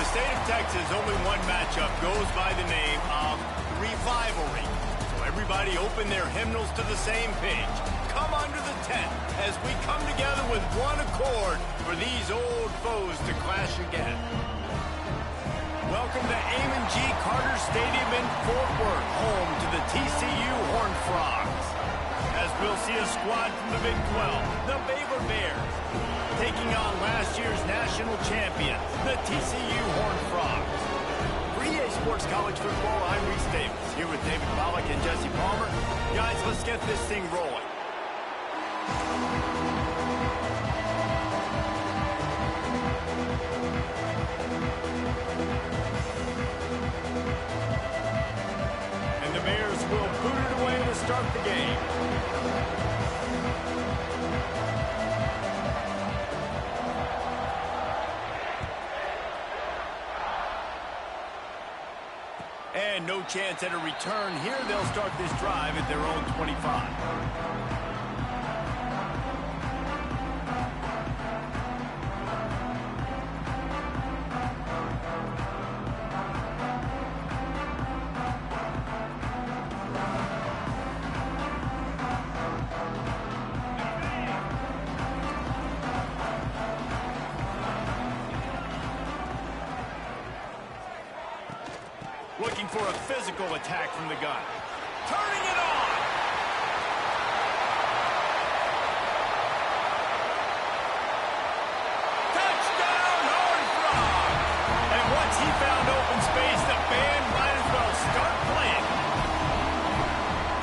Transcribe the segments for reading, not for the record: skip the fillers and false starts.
the state of Texas, only one matchup goes by the name of Revivalry. So everybody open their hymnals to the same page. Come under the tent as we come together with one accord for these old foes to clash again. Welcome to Amon G. Carter Stadium in Fort Worth, home to the TCU Horned Frogs. As we'll see a squad from the Big 12, the Baylor Bears, taking on last year's national champion, the TCU Horned Frogs. For EA Sports College Football, I'm Reese Davis, here with David Pollack and Jesse Palmer. Guys, let's get this thing rolling. And the Bears will boot it away to start the game. And no chance at a return here. They'll start this drive at their own 25. Looking for a physical attack from the gun. Turning it on! Touchdown, Horned Frogs! And once he found open space, the band might as well start playing.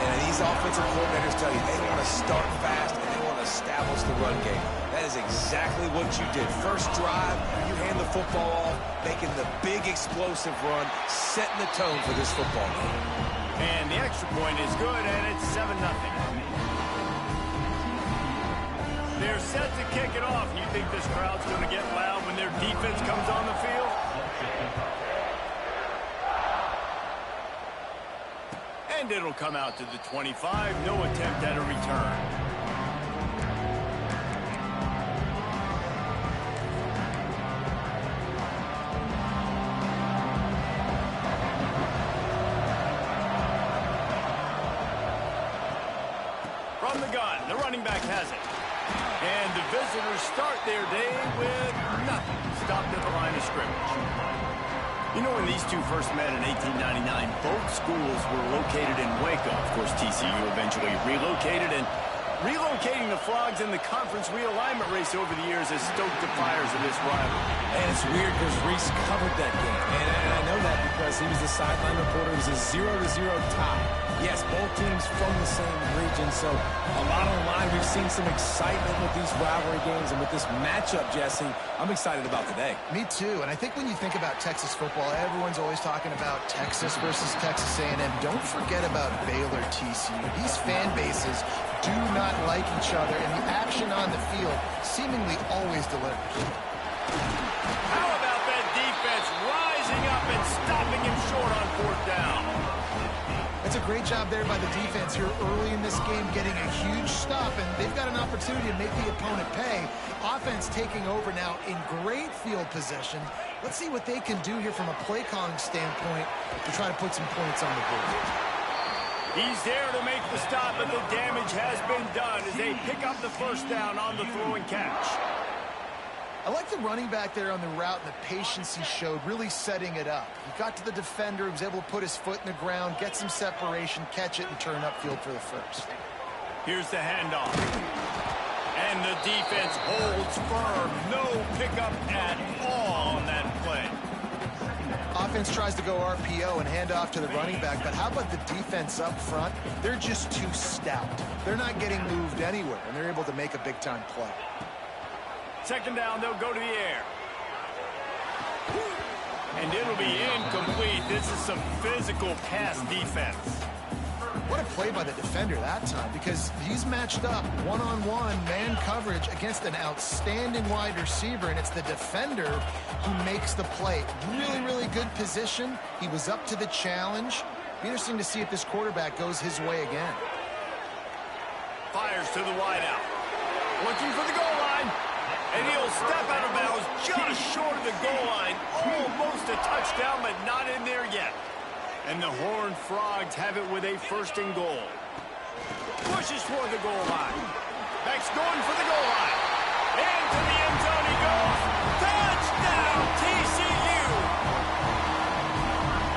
And these offensive coordinators tell you they want to start fast and they want to establish the run game. That is exactly what you did. First drive, you hand the football off, making the big explosive run, setting the tone for this football game. And the extra point is good, and it's 7-0. They're set to kick it off. You think this crowd's going to get loud when their defense comes on the field? And it'll come out to the 25. No attempt at a return. From the gun, the running back has it. And the visitors start their day with nothing. Stopped at the line of scrimmage. You know, when these two first met in 1899, both schools were located in Waco. Of course, TCU eventually relocated, and relocating the Frogs in the conference realignment race over the years has stoked the fires of this rivalry. And it's weird because Reese covered that game. And I know that because he was the sideline reporter. It was a 0-0 tie. Yes, both teams from the same region, so a lot on the line. We've seen some excitement with these rivalry games, and with this matchup, Jesse, I'm excited about today. Me too, and I think when you think about Texas football, everyone's always talking about Texas versus Texas A&M. Don't forget about Baylor TCU. These fan bases do not like each other, and the action on the field seemingly always delivers. How about that defense rising up and stopping him short on fourth down? It's a great job there by the defense here early in this game, getting a huge stop, and they've got an opportunity to make the opponent pay. Offense taking over now in great field possession. Let's see what they can do here from a play calling standpoint to try to put some points on the board. He's there to make the stop, but the damage has been done as they pick up the first down on the throw and catch. I like the running back there on the route and the patience he showed, really setting it up. He got to the defender, he was able to put his foot in the ground, get some separation, catch it, and turn upfield for the first. Here's the handoff. And the defense holds firm. No pickup at all on that play. Offense tries to go RPO and hand off to the running back, but how about the defense up front? They're just too stout. They're not getting moved anywhere, and they're able to make a big-time play. Second down, they'll go to the air. And it'll be incomplete. This is some physical pass defense. What a play by the defender that time, because he's matched up one-on-one man coverage against an outstanding wide receiver, and it's the defender who makes the play. Really, really good position. He was up to the challenge. Be interesting to see if this quarterback goes his way again. Fires to the wideout. Looking for the goal line. And he'll step out of bounds just short of the goal line. Almost a touchdown, but not in there yet. And the Horned Frogs have it with a 1st and goal. Pushes for the goal line. Beck's going for the goal line. Into the end zone he goes. Touchdown, TCU!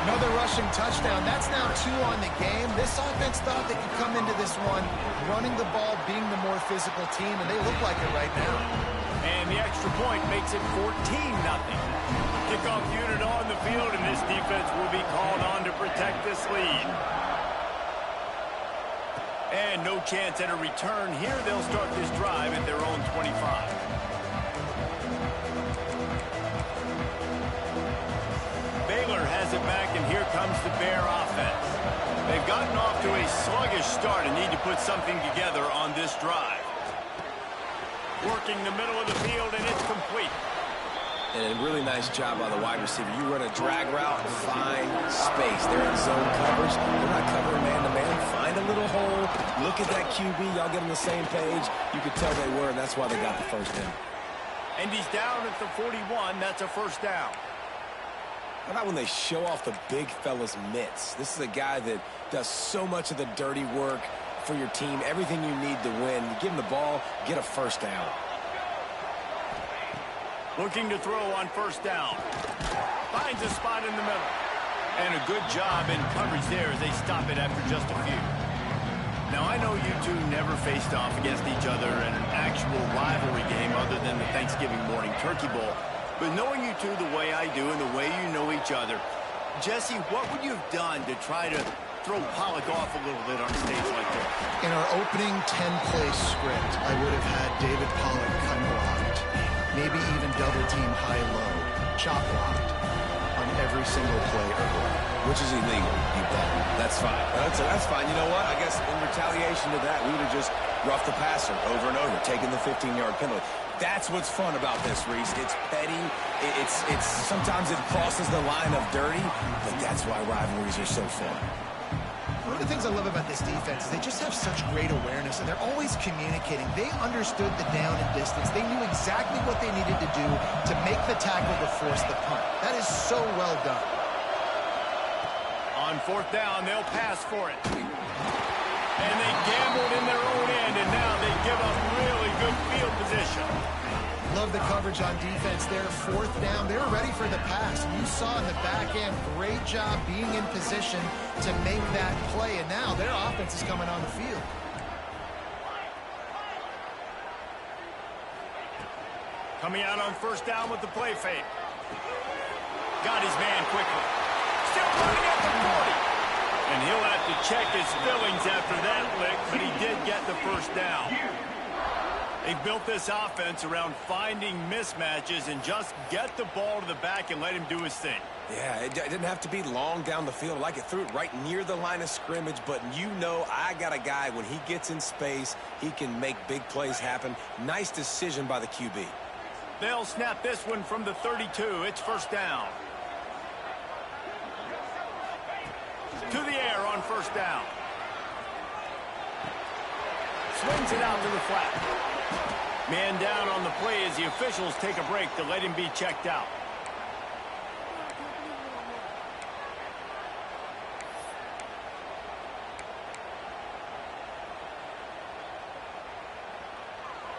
Another rushing touchdown. That's now 2 on the game. This offense thought they could come into this one running the ball, being the more physical team, and they look like it right now. And the extra point makes it 14-0. Kickoff unit on the field, and this defense will be called on to protect this lead. And no chance at a return here. They'll start this drive at their own 25. Baylor has it back, and here comes the Bear offense. They've gotten off to a sluggish start and need to put something together on this drive. Working the middle of the field, and it's complete. And a really nice job by the wide receiver. You run a drag route, find space. They're in zone coverage. They're not covering man-to-man. Find a little hole. Look at that QB. Y'all get on the same page. You could tell they were, and that's why they got the 1st down. And he's down at the 41. That's a 1st down. How about when they show off the big fella's mitts? This is a guy that does so much of the dirty work for your team, everything you need to win. You give him the ball, get a 1st down. Looking to throw on 1st down. Finds a spot in the middle. And a good job in coverage there as they stop it after just a few. Now, I know you two never faced off against each other in an actual rivalry game other than the Thanksgiving morning Turkey Bowl. But knowing you two the way I do and the way you know each other, Jesse, what would you have done to try to throw Pollock off a little bit on a stage like this? In our opening 10-play script, I would have had David Pollock come blocked, maybe even double-team high-low, chop blocked on every single play early. Which is illegal, you bet. That's fine. That's fine. You know what? I guess in retaliation to that, we would have just roughed the passer over and over, taking the 15-yard penalty. That's what's fun about this, Reese. It's petty. It's sometimes it crosses the line of dirty, but that's why rivalries are so fun. One of the things I love about this defense is they just have such great awareness, and they're always communicating. They understood the down and distance. They knew exactly what they needed to do to make the tackle to force the punt. That is so well done. On 4th down, they'll pass for it. And they gambled in their own end, and now they give up really good field position. Love the coverage on defense there. 4th down, they were ready for the pass. You saw in the back end, great job being in position to make that play, and now their offense is coming on the field. Coming out on 1st down with the play fake. Got his man quickly. Still running at the 40. And he'll have to check his fillings after that lick, but he did get the 1st down. They built this offense around finding mismatches and just get the ball to the back and let him do his thing. Yeah, it didn't have to be long down the field. Like it threw it right near the line of scrimmage, but you know I got a guy, when he gets in space, he can make big plays happen. Nice decision by the QB. They'll snap this one from the 32. It's 1st down. To the air on 1st down. Swings it out to the flat. Man down on the play as the officials take a break to let him be checked out.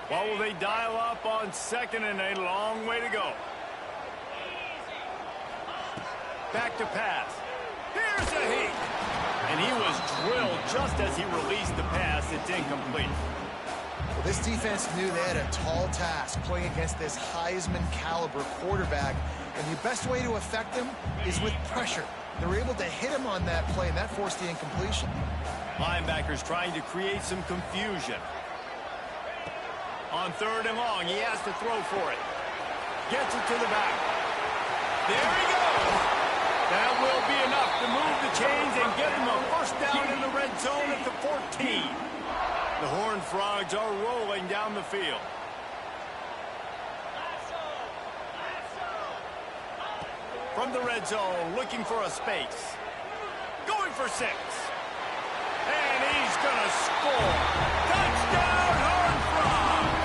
What will they dial up on 2nd and a long way to go? Back to pass. Here's a heat. And he was drilled just as he released the pass. It's incomplete. Well, this defense knew they had a tall task playing against this Heisman caliber quarterback, and the best way to affect him is with pressure. They were able to hit him on that play, and that forced the incompletion. Linebackers trying to create some confusion. On 3rd and long, he has to throw for it. Gets it to the back. There he goes. That will be enough to move the chains and get him a 1st down in the red zone at the 14. The Horned Frogs are rolling down the field. From the red zone, looking for a space. Going for 6. And he's going to score. Touchdown, Horned Frogs!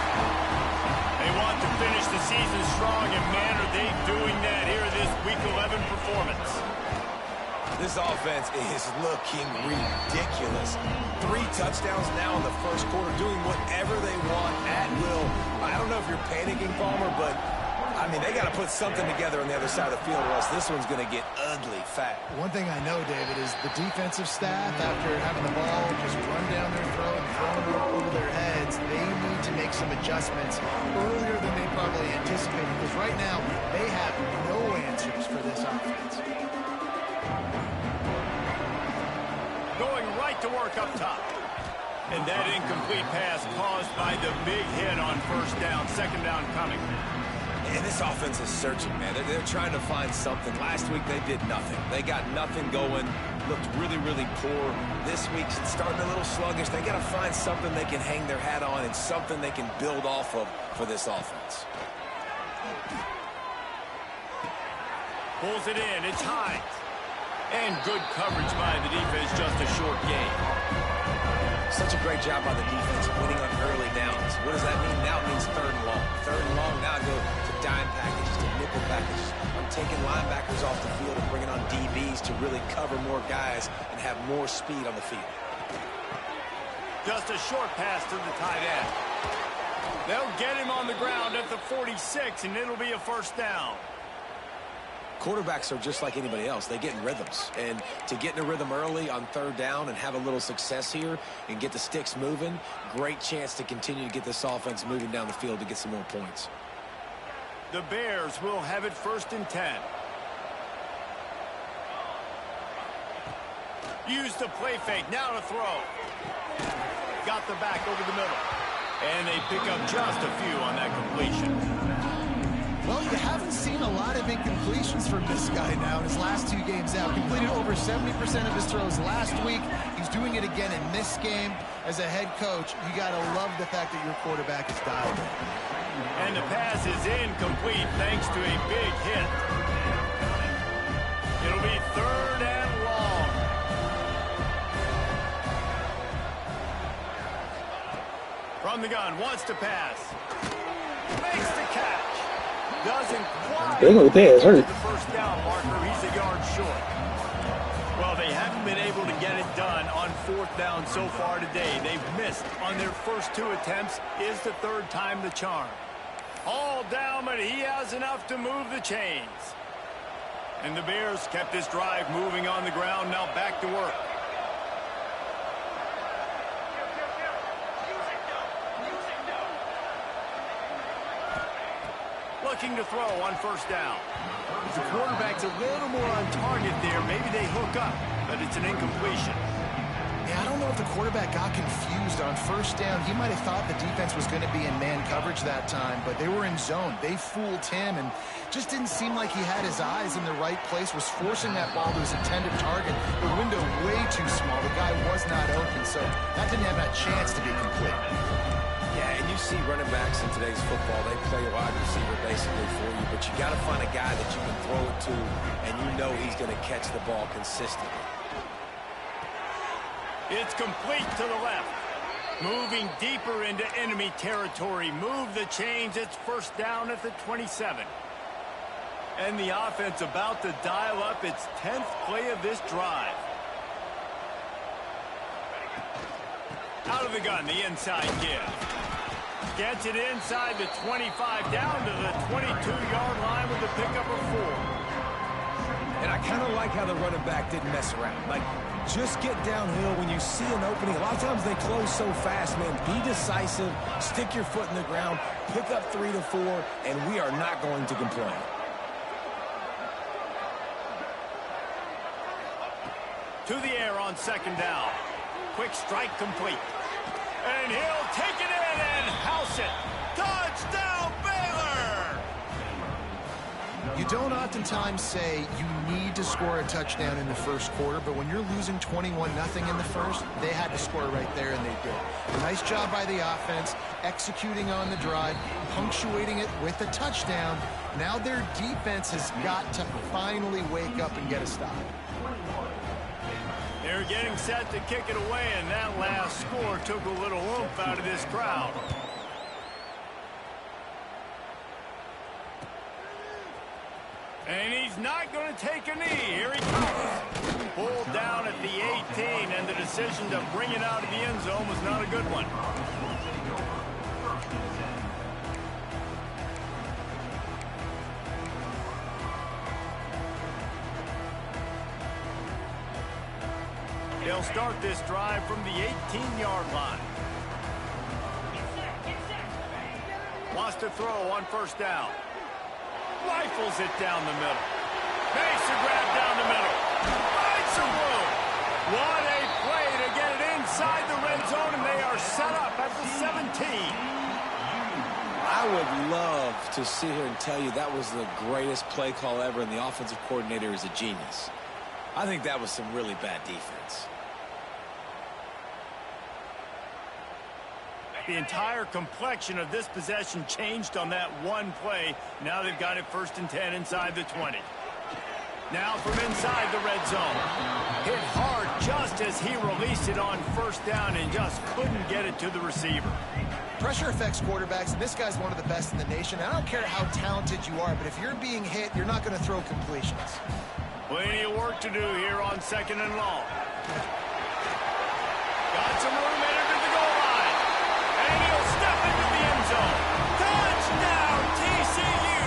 They want to finish the season strong, and man, are they doing that here in this Week 11 performance. This offense is looking ridiculous. 3 touchdowns now in the first quarter, doing whatever they want at will. I don't know if you're panicking, Palmer, but, I mean, they got to put something together on the other side of the field, or else this one's going to get ugly fast. One thing I know, David, is the defensive staff, after having the ball just run down their throat and thrown it over their heads, they need to make some adjustments earlier than they probably anticipated, because right now they have no answers for this offense. Going right to work up top. And that incomplete pass caused by the big hit on first down. Second down coming. And this offense is searching, man. They're trying to find something. Last week, they did nothing. They got nothing going. Looked really, really poor. This week's starting a little sluggish. They got to find something they can hang their hat on and something they can build off of for this offense. Pulls it in. It's Hines. And good coverage by the defense. Just a short gain. Such a great job by the defense winning on early downs. What does that mean? Now it means 3rd and long. 3rd and long, now I go to dime packages, to nickel packages. I'm taking linebackers off the field and bringing on DBs to really cover more guys and have more speed on the field. Just a short pass to the tight end. They'll get him on the ground at the 46, and it'll be a first down. Quarterbacks are just like anybody else. They get in rhythms. And to get in a rhythm early on 3rd down and have a little success here and get the sticks moving, great chance to continue to get this offense moving down the field to get some more points. The Bears will have it 1st and 10. Use the play fake. Now to throw. Got the back over the middle. And they pick up just a few on that completion. Well, you haven't seen a lot of incompletions from this guy now in his last 2 games out. Completed over 70% of his throws last week. He's doing it again in this game. As a head coach, you got to love the fact that your quarterback is dialed in. And the pass is incomplete thanks to a big hit. It'll be 3rd and long. From the gun, wants to pass. Makes the catch. Doesn't quite get to the first down marker. He's a yard short. Well, they haven't been able to get it done on 4th down so far today. They've missed on their first 2 attempts. Is the 3rd time the charm. All down, but he has enough to move the chains. And the Bears kept this drive moving on the ground. Now back to work. Looking to throw on 1st down. The quarterback's a little more on target there. Maybe they hook up, but it's an incompletion. Yeah, I don't know if the quarterback got confused on 1st down. He might have thought the defense was going to be in man coverage that time, but they were in zone. They fooled him and just didn't seem like he had his eyes in the right place, was forcing that ball to his intended target. The window way too small. The guy was not open, so that didn't have that chance to be complete. Yeah, and you see running backs in today's football, they play a wide receiver basically for you, but you got to find a guy that you can throw it to, and you know he's going to catch the ball consistently. It's complete to the left. Moving deeper into enemy territory. Move the chains. It's 1st down at the 27. And the offense about to dial up its 10th play of this drive. Out of the gun, the inside give. Gets it inside the 25, down to the 22-yard line with a pickup of 4. And I kind of like how the running back didn't mess around. Like, just get downhill when you see an opening. A lot of times they close so fast, man. Be decisive, stick your foot in the ground, pick up 3 to 4, and we are not going to complain. To the air on 2nd down. Quick strike complete. And he'll take it in and house it. Touchdown, Baylor! You don't oftentimes say you need to score a touchdown in the first quarter, but when you're losing 21-0 in the first, they had to score right there, and they did. Nice job by the offense, executing on the drive, punctuating it with a touchdown. Now their defense has got to finally wake up and get a stop. They're getting set to kick it away, and that last score took a little oomph out of this crowd. And he's not going to take a knee. Here he comes. Pulled down at the 18, and the decision to bring it out of the end zone was not a good one. They'll start this drive from the 18-yard line. Wants to throw on first down. Rifles it down the middle. Makes a grab down the middle. Finds some room. What a play to get it inside the red zone, and they are set up at the 17. I would love to sit here and tell you that was the greatest play call ever, and the offensive coordinator is a genius. I think that was some really bad defense. The entire complexion of this possession changed on that one play. Now they've got it 1st and 10 inside the 20. Now from inside the red zone. Hit hard just as he released it on first down and just couldn't get it to the receiver. Pressure affects quarterbacks, and this guy's one of the best in the nation. I don't care how talented you are, but if you're being hit, you're not going to throw completions. Plenty of work to do here on 2nd and long. Got some room entered to the goal line. And he'll step into the end zone. Touchdown, TCU!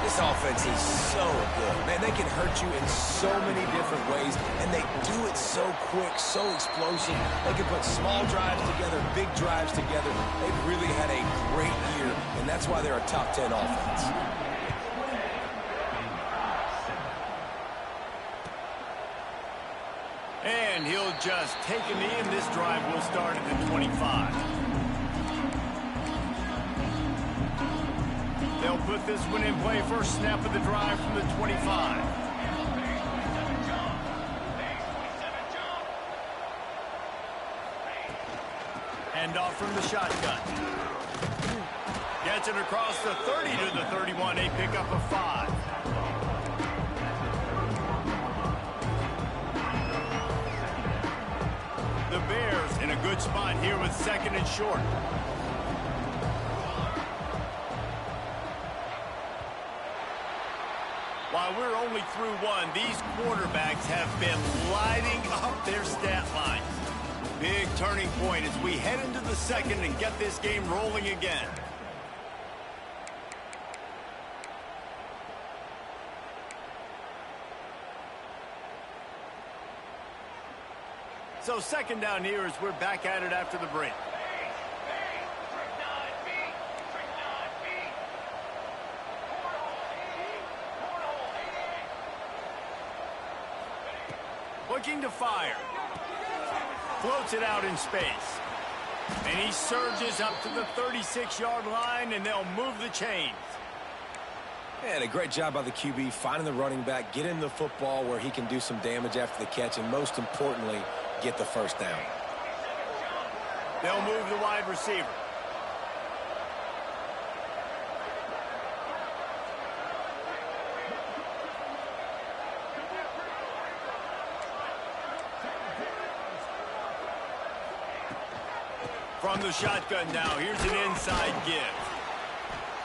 This offense is so good. Man, they can hurt you in so many different ways, and they do it so quick, so explosive. They can put small drives together, big drives together. They've really had a great year, and that's why they're a top 10 offense. And he'll just take a knee, and this drive will start at the 25. They'll put this one in play first snap of the drive from the 25. Hand off from the shotgun. Gets it across the 30 to the 31. A pickup of 5. The Bears in a good spot here with 2nd and short. While we're only through one, these quarterbacks have been lighting up their stat lines. Big turning point as we head into the 2nd and get this game rolling again. So 2nd down here as we're back at it after the break. Looking to fire. Floats it out in space. And he surges up to the 36-yard line, and they'll move the chains. And a great job by the QB finding the running back, getting the football where he can do some damage after the catch, and most importantly, get the first down. They'll move the wide receiver. From the shotgun now, here's an inside give.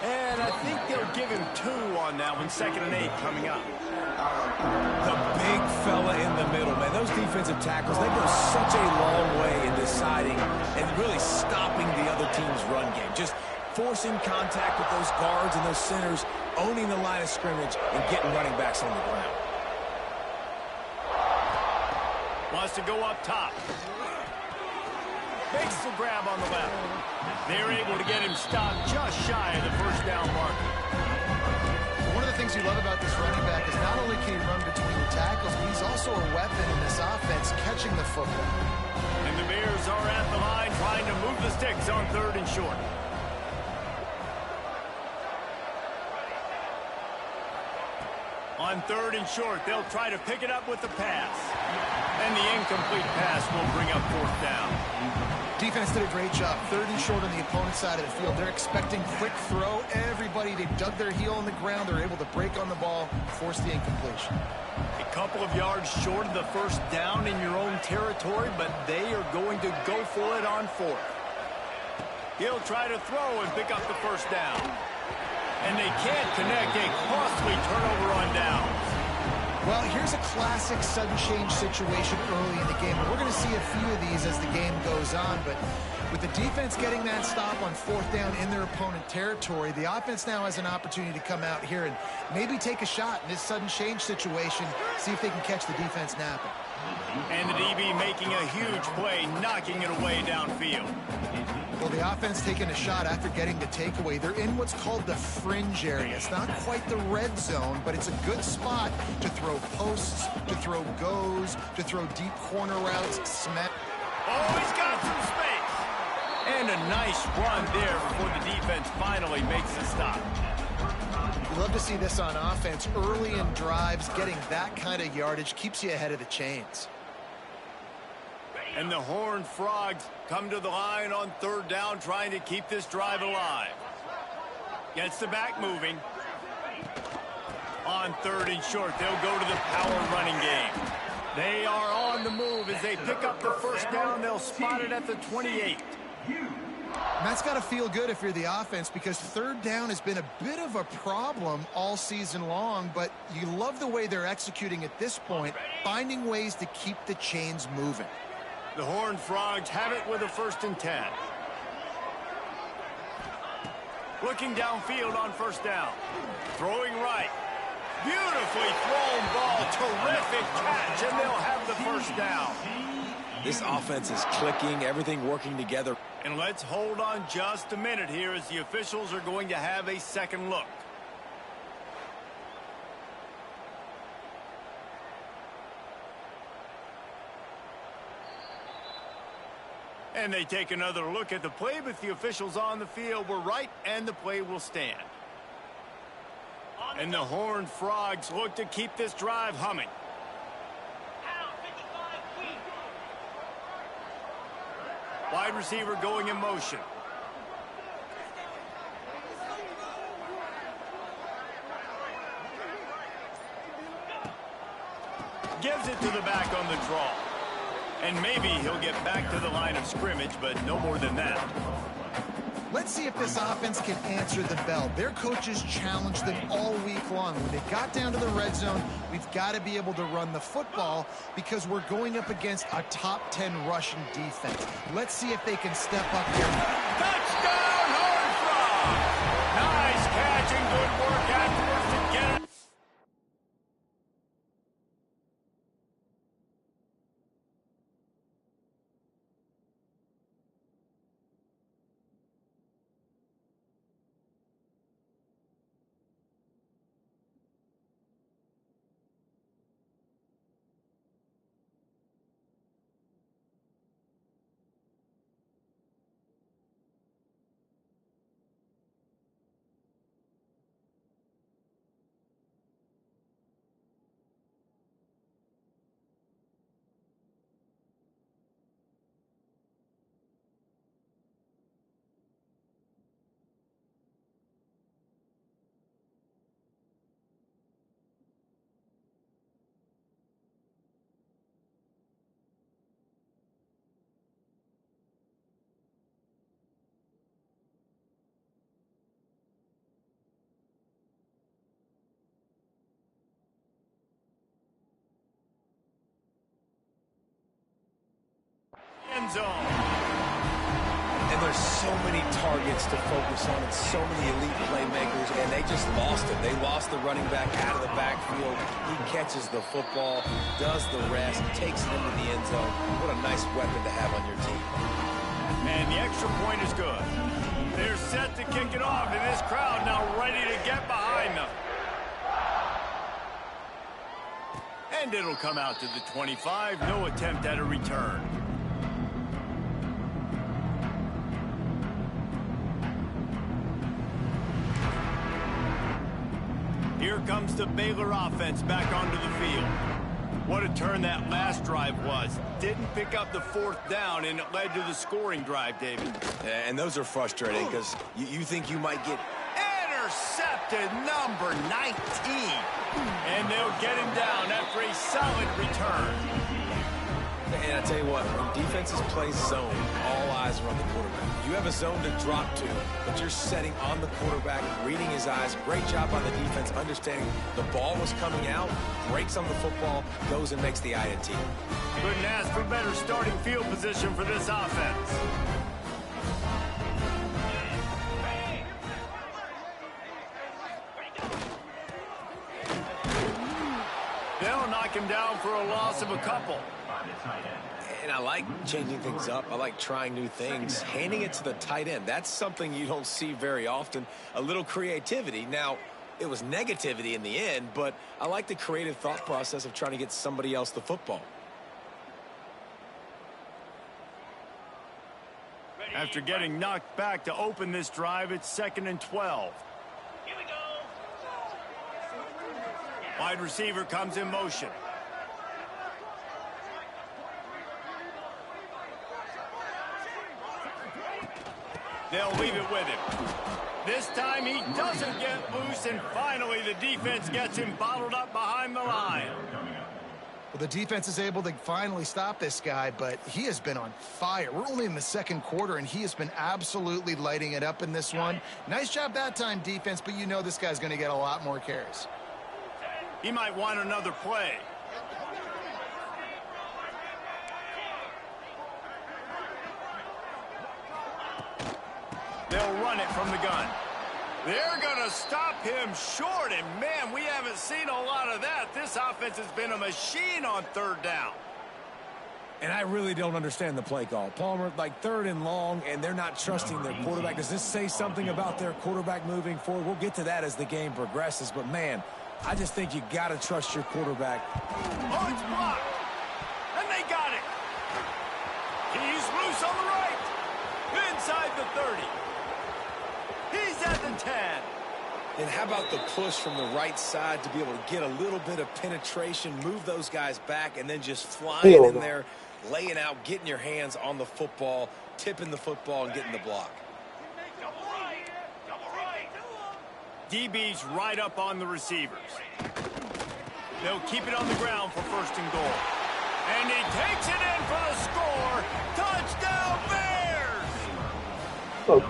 And I think they'll give him 2 on that one. 2nd and 8 coming up. The big fella in the middle, man. Those defensive tackles, they go such a long way in deciding and really stopping the other team's run game. Just forcing contact with those guards and those centers, owning the line of scrimmage, and getting running backs on the ground. Wants to go up top. Makes the grab on the left. They're able to get him stopped just shy of the first down marker. One of the things you love about this running back is not only can he run between the tackles, but he's also a weapon in this offense, catching the football. And the Bears are at the line trying to move the sticks on 3rd and short. On 3rd and short, they'll try to pick it up with the pass. And the incomplete pass will bring up 4th down. Defense did a great job. 3rd and short on the opponent's side of the field. They're expecting quick throw. Everybody, they dug their heel on the ground. They're able to break on the ball, force the incompletion. A couple of yards short of the first down in your own territory, but they are going to go for it on 4th. He'll try to throw and pick up the first down. And they can't connect. A costly turnover on downs. Well, here's a classic sudden change situation early in the game. We're going to see a few of these as the game goes on, but with the defense getting that stop on 4th down in their opponent territory, the offense now has an opportunity to come out here and maybe take a shot in this sudden change situation, see if they can catch the defense napping. And the DB making a huge play, knocking it away downfield. Well, the offense taking a shot after getting the takeaway. They're in what's called the fringe area. It's not quite the red zone, but it's a good spot to throw posts, to throw goes, to throw deep corner routes, smack. Oh, he's got some space. And a nice run there before the defense finally makes the stop. You love to see this on offense. Early in drives, getting that kind of yardage keeps you ahead of the chains. And the Horned Frogs come to the line on 3rd down, trying to keep this drive alive. Gets the back moving. On 3rd and short, they'll go to the power running game. They are on the move as they pick up the 1st down. They'll spot it at the 28. And that's got to feel good if you're the offense, because 3rd down has been a bit of a problem all season long, but you love the way they're executing at this point, finding ways to keep the chains moving. The Horned Frogs have it with a 1st and 10. Looking downfield on 1st down. Throwing right. Beautifully thrown ball. Terrific catch, and they'll have the 1st down. This offense is clicking, everything working together. And let's hold on just a minute here as the officials are going to have a second look. And they take another look at the play, but the officials on the field were right, and the play will stand. And the Horned Frogs look to keep this drive humming. Wide receiver going in motion. Gives it to the back on the draw. And maybe he'll get back to the line of scrimmage, but no more than that. Let's see if this offense can answer the bell. Their coaches challenged them all week long. When they got down to the red zone, we've got to be able to run the football because we're going up against a top 10 Russian defense. Let's see if they can step up here. Touchdown, Horned Frogs! Nice catch and good work afterwards to get it. End zone. And there's so many targets to focus on and so many elite playmakers, and they just lost it. They lost the running back out of the backfield. He catches the football, does the rest, takes it into the end zone. What a nice weapon to have on your team. And the extra point is good. They're set to kick it off, and this crowd now ready to get behind them. And it'll come out to the 25. No attempt at a return. Here comes the Baylor offense back onto the field. What a turn that last drive was. Didn't pick up the 4th down, and it led to the scoring drive, David. And those are frustrating because you think you might get... Intercepted, number 19. And they'll get him down after a solid return. And I tell you what, when defenses play zone, all eyes are on the quarterback. You have a zone to drop to, but you're setting on the quarterback, reading his eyes. Great job on the defense, understanding the ball was coming out, breaks on the football, goes and makes the INT. Couldn't ask for better starting field position for this offense. They'll knock him down for a loss of a couple. And I like changing things up. I like trying new things. Handing it to the tight end, that's something you don't see very often. A little creativity. Now, it was negativity in the end, but I like the creative thought process of trying to get somebody else the football. After getting knocked back to open this drive, it's 2nd and 12. Here we go. Wide receiver comes in motion. They'll leave it with him. This time he doesn't get loose, and finally the defense gets him bottled up behind the line. Well, the defense is able to finally stop this guy, but he has been on fire. We're only in the 2nd quarter, and he has been absolutely lighting it up in this one. Nice job that time, defense, but you know this guy's going to get a lot more carries. He might want another play. They'll run it from the gun. They're going to stop him short, and man, we haven't seen a lot of that. This offense has been a machine on 3rd down. And I really don't understand the play call. Palmer, like 3rd and long, and they're not trusting their quarterback. Does this say something about their quarterback moving forward? We'll get to that as the game progresses, but man, I just think you got to trust your quarterback. Oh, it's blocked. And they got it. He's loose on the right. Inside the 30. He's at the 10. And how about the push from the right side to be able to get a little bit of penetration, move those guys back, and then just flying in there, laying out, getting your hands on the football, tipping the football, and getting the block. DB's right up on the receivers. They'll keep it on the ground for 1st and goal. And he takes it in for the score. Touchdown, Bears!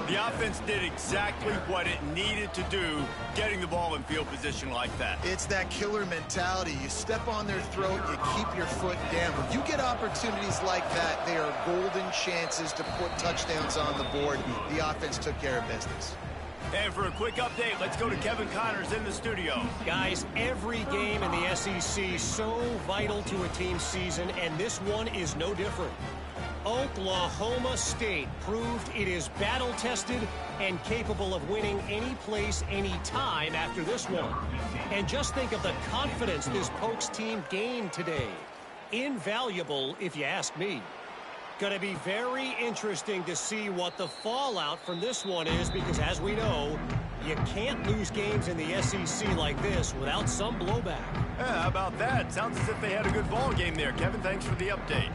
The offense did exactly what it needed to do, getting the ball in field position like that. It's that killer mentality. You step on their throat, you keep your foot down. When you get opportunities like that, they are golden chances to put touchdowns on the board. The offense took care of business. And for a quick update, let's go to Kevin Connors in the studio. Guys, every game in the SEC so vital to a team's season, and this one is no different. Oklahoma State proved it is battle-tested and capable of winning any place, any time after this one. And just think of the confidence this Pokes team gained today. Invaluable, if you ask me. Going to be very interesting to see what the fallout from this one is, because as we know, you can't lose games in the SEC like this without some blowback. Yeah, how about that? Sounds as if they had a good ball game there. Kevin, thanks for the update.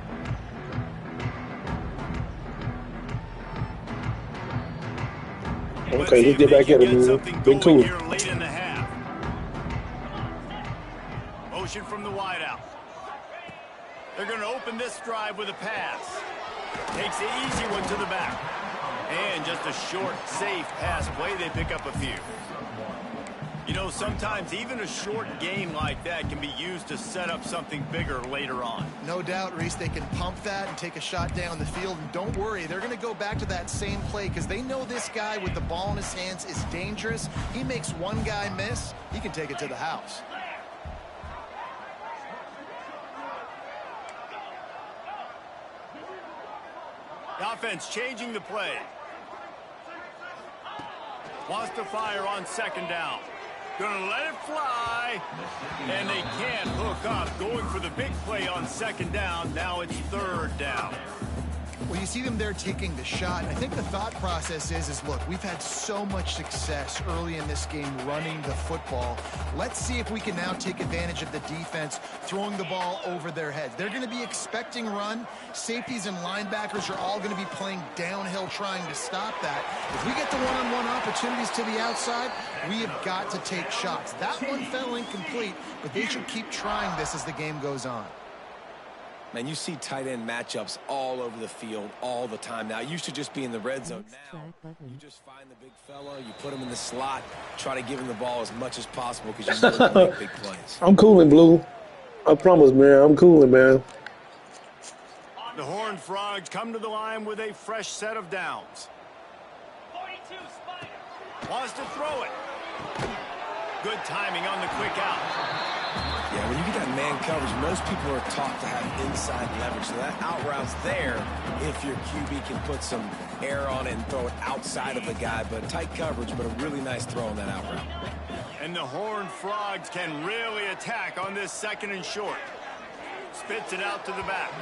Okay, let's get back at it, man. Big tool. Here late in the half. Motion from the wideout. They're going to open this drive with a pass. Takes the easy one to the back. And just a short, safe pass play. They pick up a few. You know, sometimes even a short game like that can be used to set up something bigger later on. No doubt, Reese, they can pump that and take a shot down the field. And don't worry, they're going to go back to that same play because they know this guy with the ball in his hands is dangerous. He makes one guy miss, he can take it to the house. The offense changing the play. Wants to fire on 2nd down. Gonna let it fly. And they can't hook up. Going for the big play on 2nd down. Now it's 3rd down. Well, you see them there taking the shot. I think the thought process is look, we've had so much success early in this game running the football. Let's see if we can now take advantage of the defense throwing the ball over their heads. They're going to be expecting run. Safeties and linebackers are all going to be playing downhill trying to stop that. If we get the one-on-one opportunities to the outside, we have got to take shots. That one fell incomplete, but they should keep trying this as the game goes on. Man, you see tight end matchups all over the field all the time now. It used to just be in the red zone. Now you just find the big fella, you put him in the slot, try to give him the ball as much as possible because you know he can make big plays. I'm cooling, Blue. I promise, man. I'm cooling, man. The Horned Frogs come to the line with a fresh set of downs. 42, Spider. Wants to throw it. Good timing on the quick out. Yeah, when you get that man coverage, most people are taught to have inside leverage. So that out route's there if your QB can put some air on it and throw it outside of the guy. But tight coverage, but a really nice throw on that out route. And the Horned Frogs can really attack on this 2nd and short. Spits it out to the back.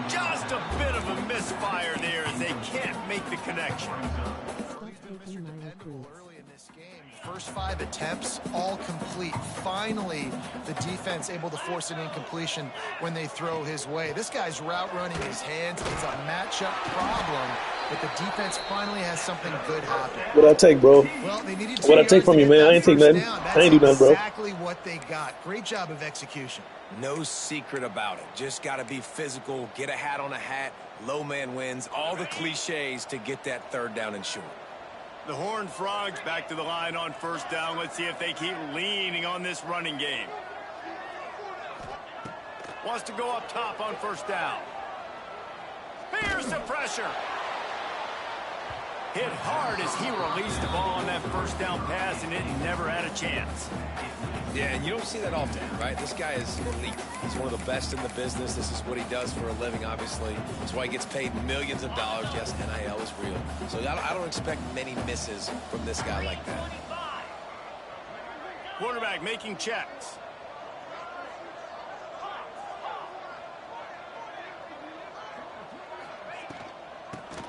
Just a bit of a misfire there as they can't make the connection. Early in this game, first 5 attempts, all complete. Finally, the defense able to force an incompletion when they throw his way. This guy's route running his hands. It's a matchup problem, but the defense finally has something good happen. What I take, bro? Well, they needed What I take from you, man? I ain't take nothing. I ain't do nothing, bro. Exactly what they got. Great job of execution. No secret about it. Just got to be physical, get a hat on a hat, low man wins, all the cliches to get that 3rd down and short. The Horned Frogs back to the line on 1st down. Let's see if they keep leaning on this running game. Wants to go up top on 1st down. Here's the pressure. Hit hard as he released the ball on that 1st down pass, and it never had a chance. Yeah, and you don't see that often, right? This guy is elite. He's one of the best in the business. This is what he does for a living, obviously. That's why he gets paid millions of dollars. Yes, NIL is real. So I don't expect many misses from this guy like that. Quarterback making checks.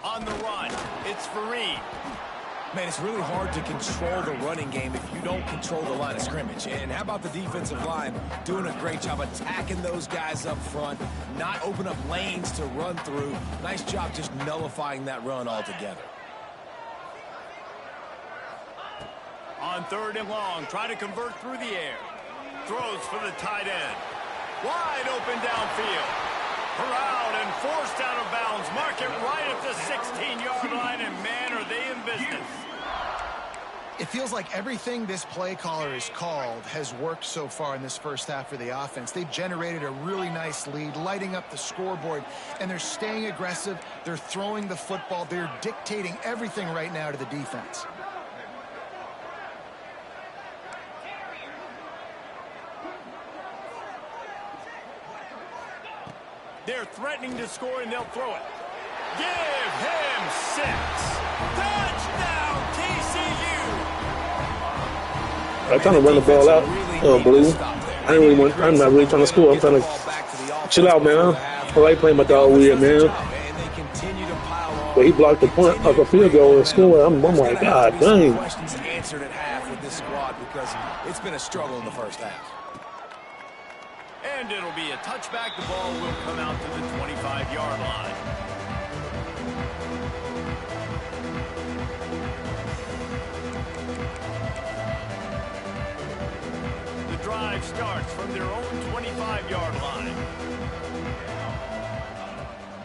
On the run, it's Fareed. Man, it's really hard to control the running game if you don't control the line of scrimmage. And how about the defensive line doing a great job attacking those guys up front, not open up lanes to run through. Nice job just nullifying that run altogether. On 3rd and long, trying to convert through the air. Throws for the tight end. Wide open downfield. Corralled and forced out of bounds. Mark it right at the 16-yard line, and man, are they in business. It feels like everything this play caller has called has worked so far in this first half for the offense. They've generated a really nice lead, lighting up the scoreboard, and they're staying aggressive. They're throwing the football. They're dictating everything right now to the defense. They're threatening to score, and they'll throw it. Give him 6. Touchdown, TCU! I'm trying to run the ball out. Blue. I'm not really trying to score. I'm trying to chill out, man. I like playing my dog weird, man. But he blocked the punt of a field goal and scored. I'm like, God dang. Questions answered at half with this squad because it's been a struggle in the first half. And it'll be a touchback. The ball will come out to the 25-yard line. The drive starts from their own 25-yard line.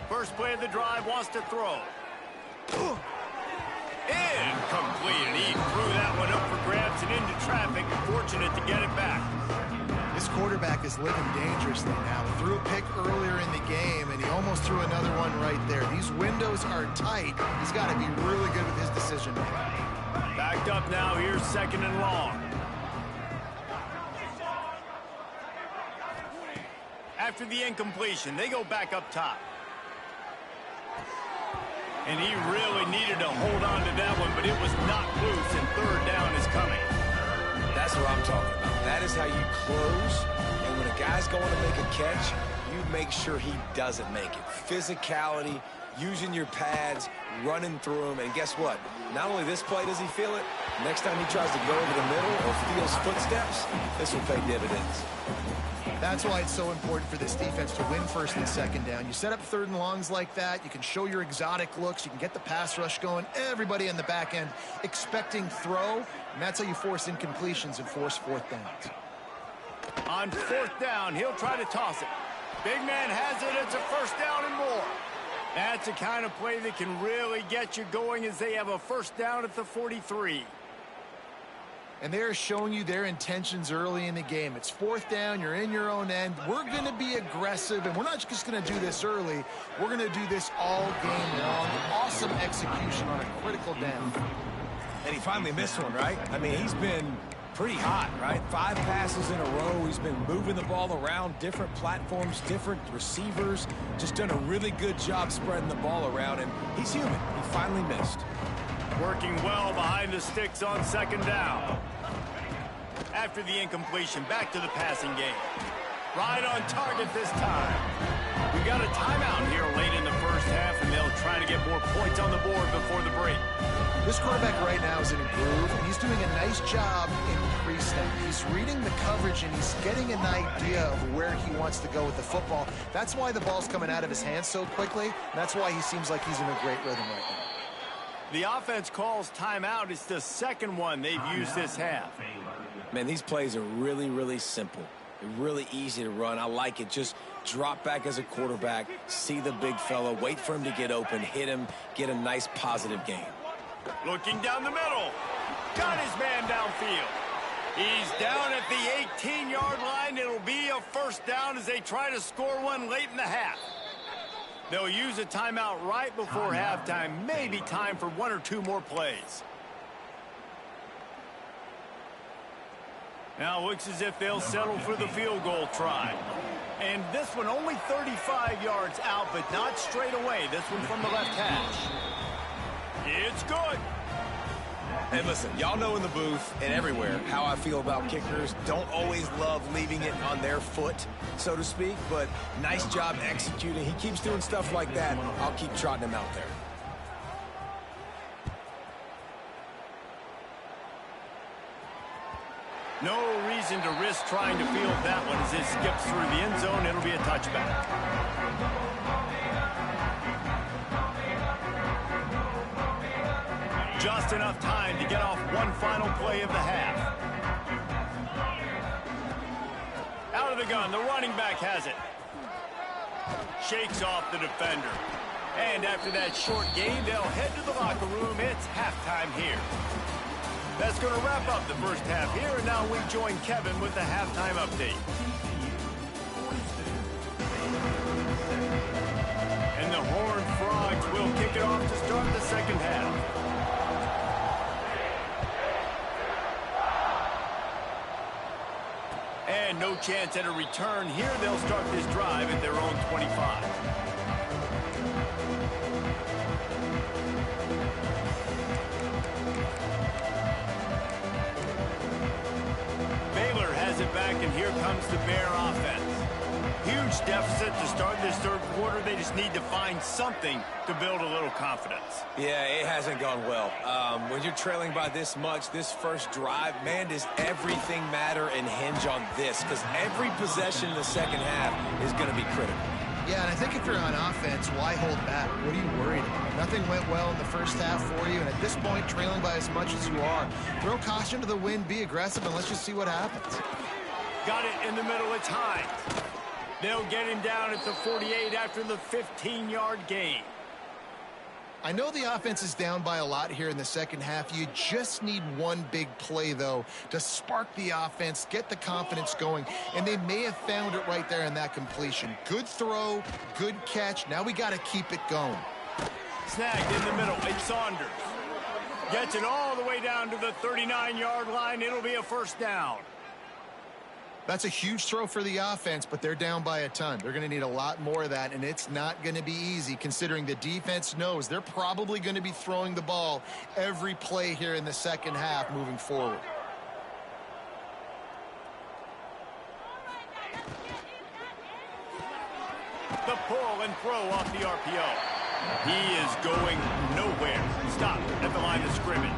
First play of the drive, wants to throw. Incomplete, and he threw that one up for grabs and into traffic. Fortunate to get it back. This quarterback is living dangerously now. He threw a pick earlier in the game, and he almost threw another one right there. These windows are tight. He's got to be really good with his decision-making. Backed up now. Here's 2nd and long. After the incompletion, they go back up top. And he really needed to hold on to that one, but it was not loose, and 3rd down is coming. That's what I'm talking about. That is how you close. And when a guy's going to make a catch, you make sure he doesn't make it. Physicality, using your pads, running through him. And guess what? Not only this play does he feel it, next time he tries to go over the middle or feels footsteps, this will pay dividends. That's why it's so important for this defense to win 1st and 2nd down. You set up 3rd and longs like that. You can show your exotic looks. You can get the pass rush going. Everybody in the back end expecting throw. And that's how you force incompletions and force 4th downs. On 4th down, he'll try to toss it. Big man has it. It's a first down and more. That's the kind of play that can really get you going as they have a first down at the 43. And they're showing you their intentions early in the game. It's fourth down. You're in your own end. We're going to be aggressive, and we're not just going to do this early. We're going to do this all game long. Awesome execution on a critical down. And he finally missed one, right? I mean, he's been pretty hot, right? 5 passes in a row. He's been moving the ball around, different platforms, different receivers. Just done a really good job spreading the ball around, and he's human. He finally missed. Working well behind the sticks on second down. After the incompletion, back to the passing game. Right on target this time. We got a timeout here late in the first half, and they'll try to get more points on the board before the break. This quarterback right now is in a groove, and he's doing a nice job in pre-snap. He's reading the coverage, and he's getting an idea of where he wants to go with the football. That's why the ball's coming out of his hands so quickly, and that's why he seems like he's in a great rhythm right now. The offense calls timeout. It's the second one they've used this half. Man, these plays are really, really simple. They're really easy to run. I like it. Just drop back as a quarterback, see the big fella, wait for him to get open, hit him, get a nice positive game. Looking down the middle. Got his man downfield. He's down at the 18-yard line. It'll be a first down as they try to score one late in the half. They'll use a timeout right before halftime. Maybe time for 1 or 2 more plays. Now looks as if they'll settle for the field goal try. And this one only 35 yards out, but not straight away. This one from the left hash. It's good. And listen, y'all know in the booth and everywhere how I feel about kickers. Don't always love leaving it on their foot, so to speak, but nice job executing. He keeps doing stuff like that. I'll keep trotting him out there. No reason to risk trying to field that one as it skips through the end zone. It'll be a touchback. Just enough time to get off one final play of the half. Out of the gun, the running back has it. Shakes off the defender. And after that short gain, they'll head to the locker room. It's halftime here. That's going to wrap up the first half here, and now we join Kevin with the halftime update. And the Horned Frogs will kick it off to start the second half. And no chance at a return here. They'll start this drive at their own 25. Baylor has it back, and here comes the Bear offense. Huge deficit to start this third quarter. They just need to find something to build a little confidence. Yeah, it hasn't gone well. When you're trailing by this much, this first drive, man, does everything matter and hinge on this? Because every possession in the second half is going to be critical. Yeah, and I think if you're on offense, why hold back? What are you worried about? Nothing went well in the first half for you, and at this point, trailing by as much as you are, throw caution to the wind, be aggressive, and let's just see what happens. Got it in the middle. It's Hines. They'll get him down at the 48 after the 15-yard gain. I know the offense is down by a lot here in the second half. You just need one big play, though, to spark the offense, get the confidence going, and they may have found it right there in that completion. Good throw, good catch. Now we got to keep it going. Snagged in the middle. It's Saunders. Gets it all the way down to the 39-yard line. It'll be a first down. That's a huge throw for the offense, but they're down by a ton. They're going to need a lot more of that, and it's not going to be easy considering the defense knows they're probably going to be throwing the ball every play here in the second half moving forward. The pull and throw off the RPO. He is going nowhere. Stop at the line of scrimmage.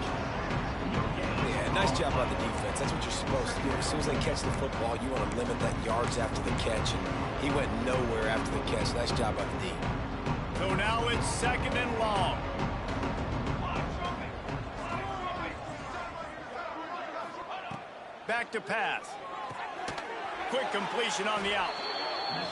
Yeah, nice job on the defense. That's what you're supposed to do. As soon as they catch the football, you want to limit that yards after the catch, and he went nowhere after the catch. Nice job on the D. So now it's second and long. Back to pass. Quick completion on the out.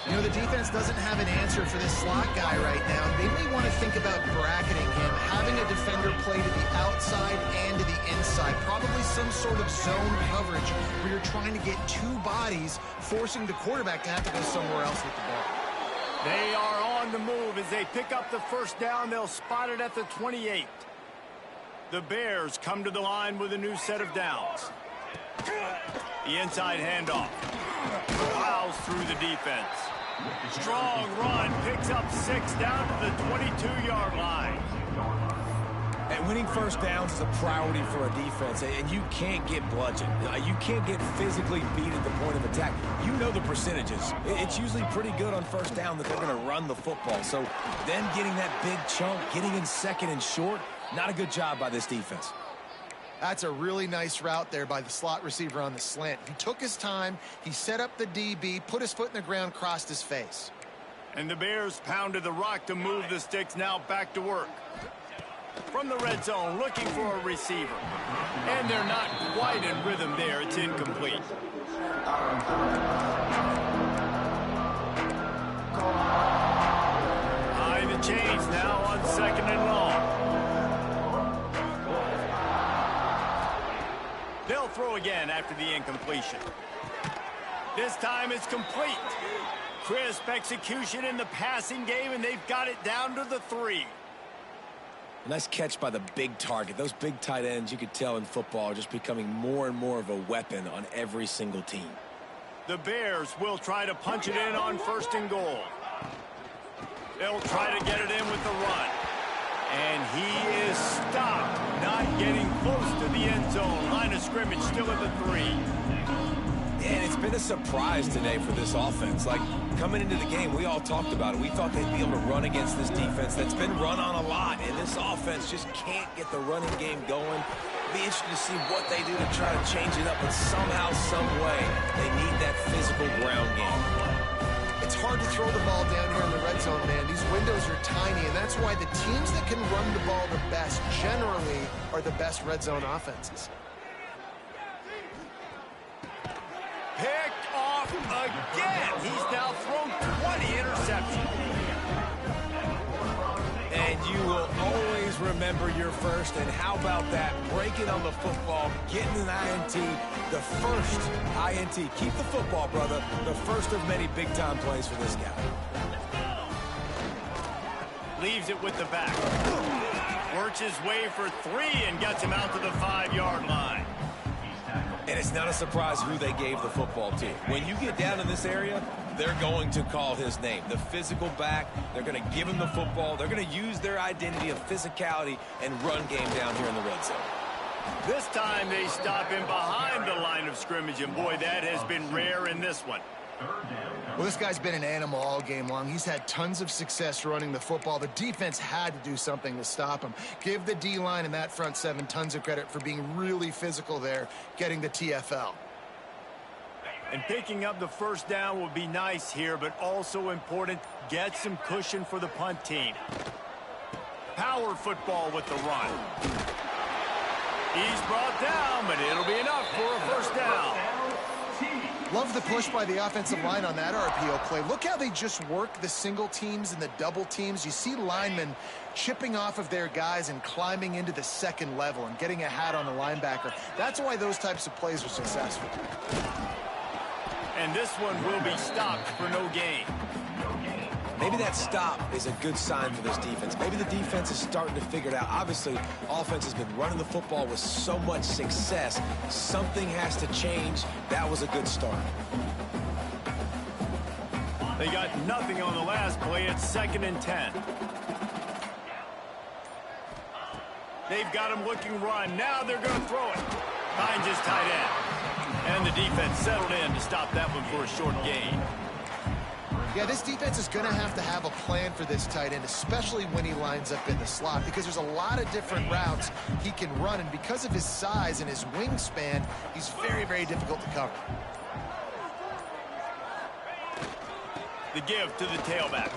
You know, the defense doesn't have an answer for this slot guy right now. They may want to think about bracketing him, having a defender play to the outside and to the inside. Probably some sort of zone coverage where you're trying to get two bodies, forcing the quarterback to have to go somewhere else with the ball. They are on the move as they pick up the first down. They'll spot it at the 28. The Bears come to the line with a new set of downs. The inside handoff. Plows through the defense. Strong run, picks up 6 down to the 22-yard line. And winning first downs is a priority for a defense, and you can't get bludgeoned. You can't get physically beat at the point of attack. You know the percentages. It's usually pretty good on first down that they're going to run the football. So then getting that big chunk, getting in second and short, not a good job by this defense. That's a really nice route there by the slot receiver on the slant. He took his time, he set up the DB, put his foot in the ground, crossed his face. And the Bears pounded the rock to move the sticks, now back to work. From the red zone, looking for a receiver. And they're not quite in rhythm there. It's incomplete. Behind the chains now on 2nd and long. They'll throw again after the incompletion. This time it's complete. Crisp execution in the passing game, and they've got it down to the 3. Nice catch by the big target. Those big tight ends, you could tell in football, are just becoming more and more of a weapon on every single team. The Bears will try to punch it in on 1st and goal. They'll try to get it in with the run. And he is stopped, not getting close to the end zone. Line of scrimmage still at the 3. And it's been a surprise today for this offense. Like, coming into the game, we all talked about it. We thought they'd be able to run against this defense that's been run on a lot, and this offense just can't get the running game going. It'll be interesting to see what they do to try to change it up, but somehow, some way, they need that physical ground game. It's hard to throw the ball down here in the red zone, man. These windows are tiny, and that's why the teams that can run the ball the best generally are the best red zone offenses. Picked off again. He's now thrown 20 interceptions. And you will always remember your first. And how about that? Breaking on the football, getting an INT, the first INT. Keep the football, brother. The first of many big-time plays for this guy. Leaves it with the back. Works his way for 3 and gets him out to the 5-yard line. And it's not a surprise who they gave the football to. When you get down in this area, they're going to call his name. The physical back, they're going to give him the football. They're going to use their identity of physicality and run game down here in the red zone. This time they stop him behind the line of scrimmage, and boy, that has been rare in this one. Well, this guy's been an animal all game long. He's had tons of success running the football. The defense had to do something to stop him. Give the D-line and that front 7 tons of credit for being really physical there, getting the TFL. And picking up the first down will be nice here, but also important, get some cushion for the punt team. Power football with the run. He's brought down, but it'll be enough for a first down. Love the push by the offensive line on that RPO play. Look how they just work the single teams and the double teams. You see linemen chipping off of their guys and climbing into the second level and getting a hat on the linebacker. That's why those types of plays are successful. And this one will be stopped for no gain. Maybe that stop is a good sign for this defense. Maybe the defense is starting to figure it out. Obviously, offense has been running the football with so much success. Something has to change. That was a good start. They got nothing on the last play. It's 2nd and 10. They've got him looking run. Now they're going to throw it. Finds his tight end. And the defense settled in to stop that one for a short gain. Yeah, this defense is going to have a plan for this tight end, especially when he lines up in the slot, because there's a lot of different routes he can run, and because of his size and his wingspan, he's very, very difficult to cover. The give to the tailback.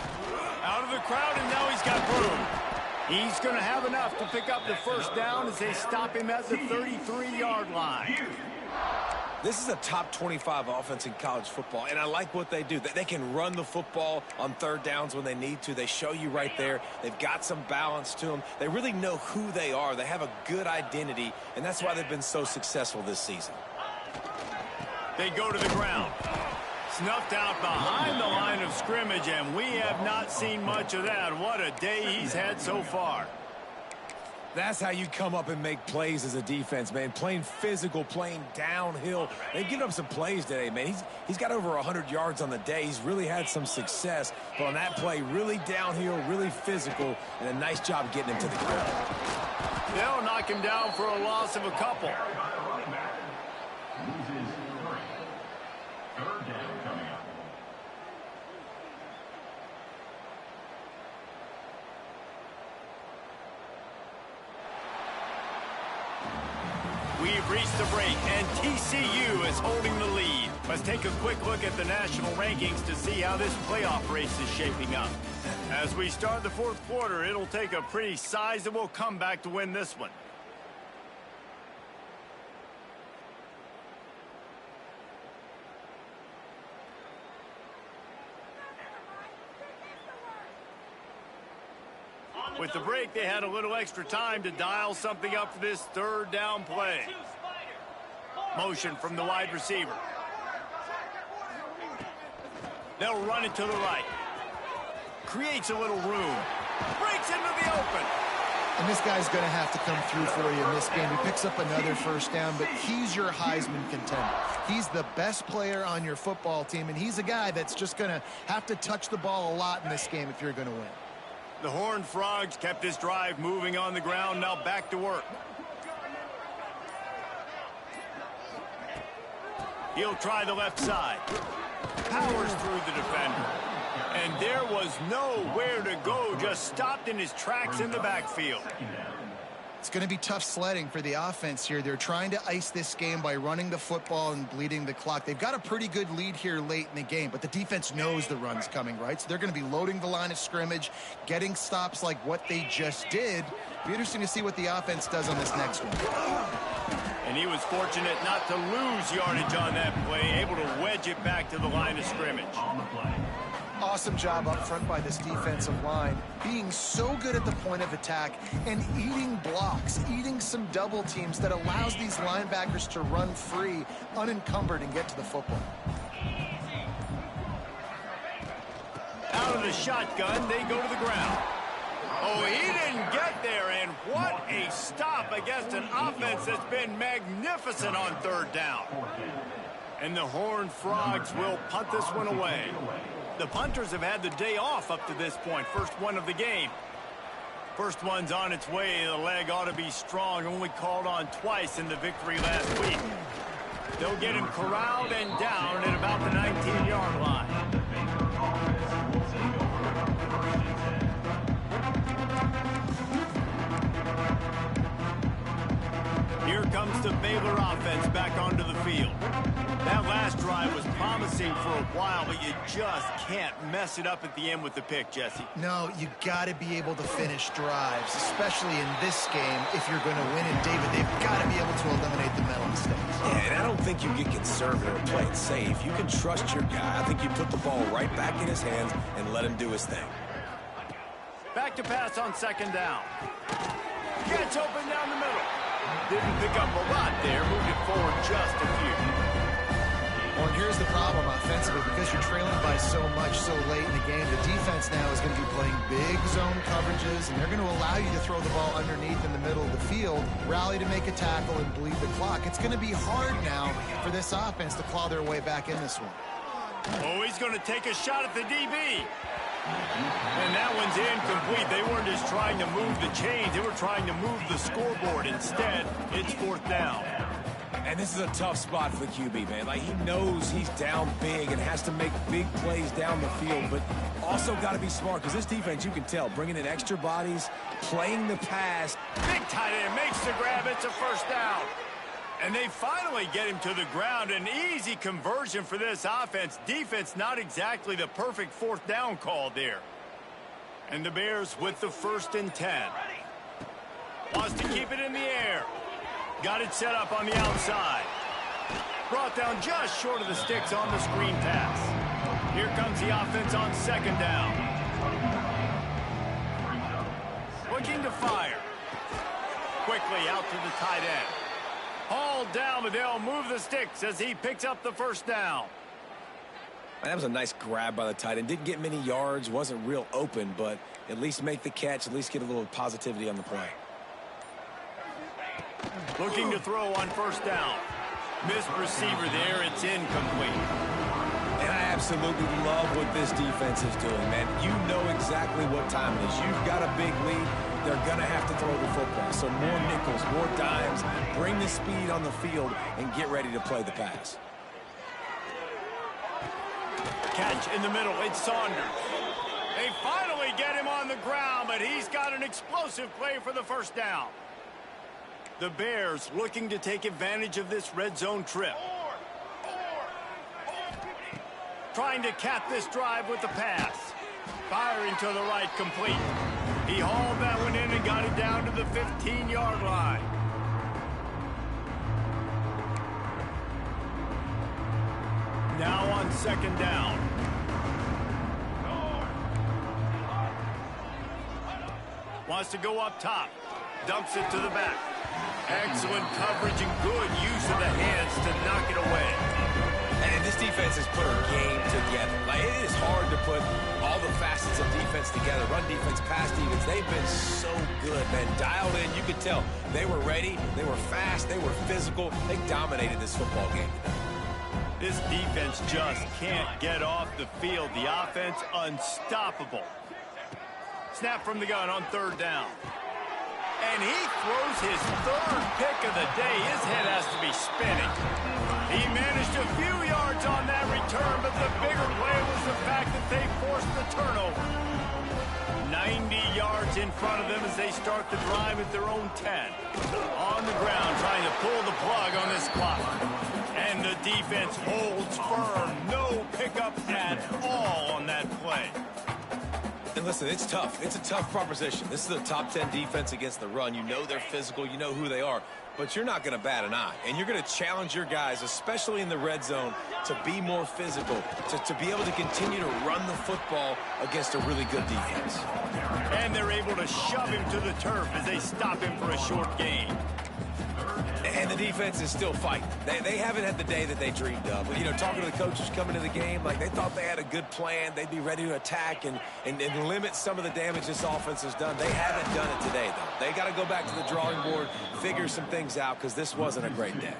Out of the crowd, and now he's got room. He's going to have enough to pick up the first down as they stop him at the 33-yard line. This is a top 25 offense in college football, and I like what they do. They can run the football on third downs when they need to. They show you right there. They've got some balance to them. They really know who they are. They have a good identity, and that's why they've been so successful this season. They go to the ground. Snuffed out behind the line of scrimmage, and we have not seen much of that. What a day he's had so far. That's how you come up and make plays as a defense, man. Playing physical, playing downhill. They've given up some plays today, man. He's got over 100 yards on the day. He's really had some success. But on that play, really downhill, really physical, and a nice job getting him to the ground. They'll knock him down for a loss of a couple. We've reached the break, and TCU is holding the lead. Let's take a quick look at the national rankings to see how this playoff race is shaping up. As we start the fourth quarter, it'll take a pretty sizable comeback to win this one. With the break, they had a little extra time to dial something up for this third down play. Motion from the wide receiver. They'll run it to the right. Creates a little room. Breaks into the open. And this guy's going to have to come through for you in this game. He picks up another first down, but he's your Heisman contender. He's the best player on your football team, and he's a guy that's just going to have to touch the ball a lot in this game if you're going to win. The Horned Frogs kept this drive moving on the ground. Now back to work. He'll try the left side. Powers through the defender. And there was nowhere to go. Just stopped in his tracks in the backfield. It's going to be tough sledding for the offense here. They're trying to ice this game by running the football and bleeding the clock. They've got a pretty good lead here late in the game, but the defense knows the run's coming, right? So they're going to be loading the line of scrimmage, getting stops like what they just did. Be interesting to see what the offense does on this next one. And he was fortunate not to lose yardage on that play, able to wedge it back to the line of scrimmage. Awesome job up front by this defensive line, being so good at the point of attack and eating blocks, eating some double teams that allows these linebackers to run free, unencumbered, and get to the football. Out of the shotgun, they go to the ground. Oh, he didn't get there, and what a stop against an offense that's been magnificent on third down. And the Horned Frogs will punt this one away. The punters have had the day off up to this point. First one of the game. First one's on its way. The leg ought to be strong. Only called on twice in the victory last week. They'll get him corralled and down at about the 19-yard line. Here comes the Baylor offense back onto the field. That last drive was promising for a while, but you just can't mess it up at the end with the pick, Jesse. No, you got to be able to finish drives, especially in this game if you're going to win. And, David, they've got to be able to eliminate the mental mistakes. Yeah, and I don't think you get conservative or play it safe. You can trust your guy. I think you put the ball right back in his hands and let him do his thing. Back to pass on second down. Gets open down the middle. Didn't pick up a lot there. Moved it forward just a few. Well, and here's the problem offensively. Because you're trailing by so much so late in the game, the defense now is going to be playing big zone coverages, and they're going to allow you to throw the ball underneath in the middle of the field, rally to make a tackle, and bleed the clock. It's going to be hard now for this offense to claw their way back in this one. Oh, he's going to take a shot at the DB. And that one's incomplete. They weren't just trying to move the chains. They were trying to move the scoreboard. Instead, it's fourth down. And this is a tough spot for the QB, man. Like, he knows he's down big and has to make big plays down the field, but also got to be smart because this defense, you can tell, bringing in extra bodies, playing the pass. Big tight end makes the grab. It's a first down. And they finally get him to the ground. An easy conversion for this offense. Defense, not exactly the perfect fourth down call there. And the Bears with the 1st and 10. Wants to keep it in the air. Got it set up on the outside. Brought down just short of the sticks on the screen pass. Here comes the offense on second down. Looking to fire. Quickly out to the tight end. Hauled down, but they'll move the sticks as he picks up the first down. That was a nice grab by the tight end. Didn't get many yards, wasn't real open, but at least make the catch, at least get a little positivity on the play. Looking to throw on first down. Missed receiver there, it's incomplete. And I absolutely love what this defense is doing, man. You know exactly what time it is. You've got a big lead. They're going to have to throw the football. So more nickels, more dimes, bring the speed on the field, and get ready to play the pass. Catch in the middle, it's Saunders. They finally get him on the ground, but he's got an explosive play for the first down. The Bears looking to take advantage of this red zone trip. Trying to cap this drive with the pass. Firing to the right, complete. He hauled that one in and got it down to the 15-yard line. Now on second down. Wants to go up top. Dumps it to the back. Excellent coverage and good use of the hands to knock it away. And this defense has put a game together. Like, it is hard to put all the facets of defense together. Run defense, pass defense. They've been so good, man. Dialed in. You could tell they were ready. They were fast. They were physical. They dominated this football game. This defense just can't get off the field. The offense unstoppable. Snap from the gun on third down. And he throws his third pick of the day. His head has to be spinning. He managed a few yards on that return, but the bigger play was the fact that they forced the turnover. 90 yards in front of them as they start the drive at their own 10. On the ground, trying to pull the plug on this clock. And the defense holds firm. No pickup at all on that play. And listen, it's tough. It's a tough proposition. This is a top 10 defense against the run. You know they're physical. You know who they are. But you're not going to bat an eye. And you're going to challenge your guys, especially in the red zone, to be more physical, to be able to continue to run the football against a really good defense. And they're able to shove him to the turf as they stop him for a short gain. And the defense is still fighting. They haven't had the day that they dreamed of. But, you know, talking to the coaches coming to the game, like they thought they had a good plan. They'd be ready to attack and limit some of the damage this offense has done. They haven't done it today, though. They got to go back to the drawing board, figure some things out, because this wasn't a great day.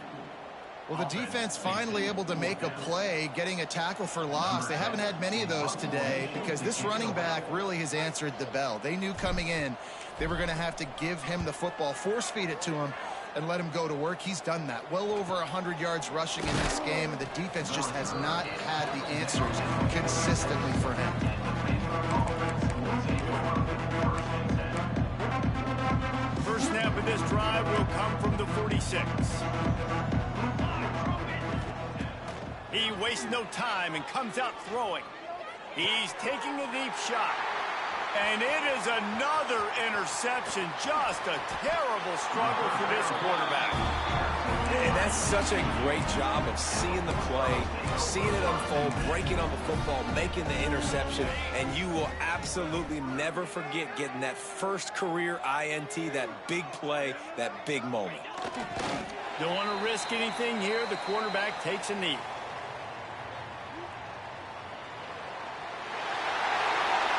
Well, the defense finally able to make a play, getting a tackle for loss. They haven't had many of those today because this running back really has answered the bell. They knew coming in they were going to have to give him the football, force feed it to him, and let him go to work. He's done that. Well over 100 yards rushing in this game, and the defense just has not had the answers consistently for him. First snap of this drive will come from the 46. He wastes no time and comes out throwing. He's taking a deep shot. And it is another interception. Just a terrible struggle for this quarterback. And that's such a great job of seeing the play, seeing it unfold, breaking on the football, making the interception, and you will absolutely never forget getting that first career INT, that big play, that big moment. Don't want to risk anything here. The quarterback takes a knee.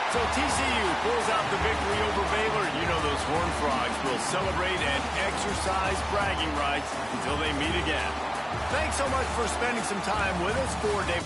So TCU pulls out the victory over Baylor. You know those Horned Frogs will celebrate and exercise bragging rights until they meet again. Thanks so much for spending some time with us. For Dave.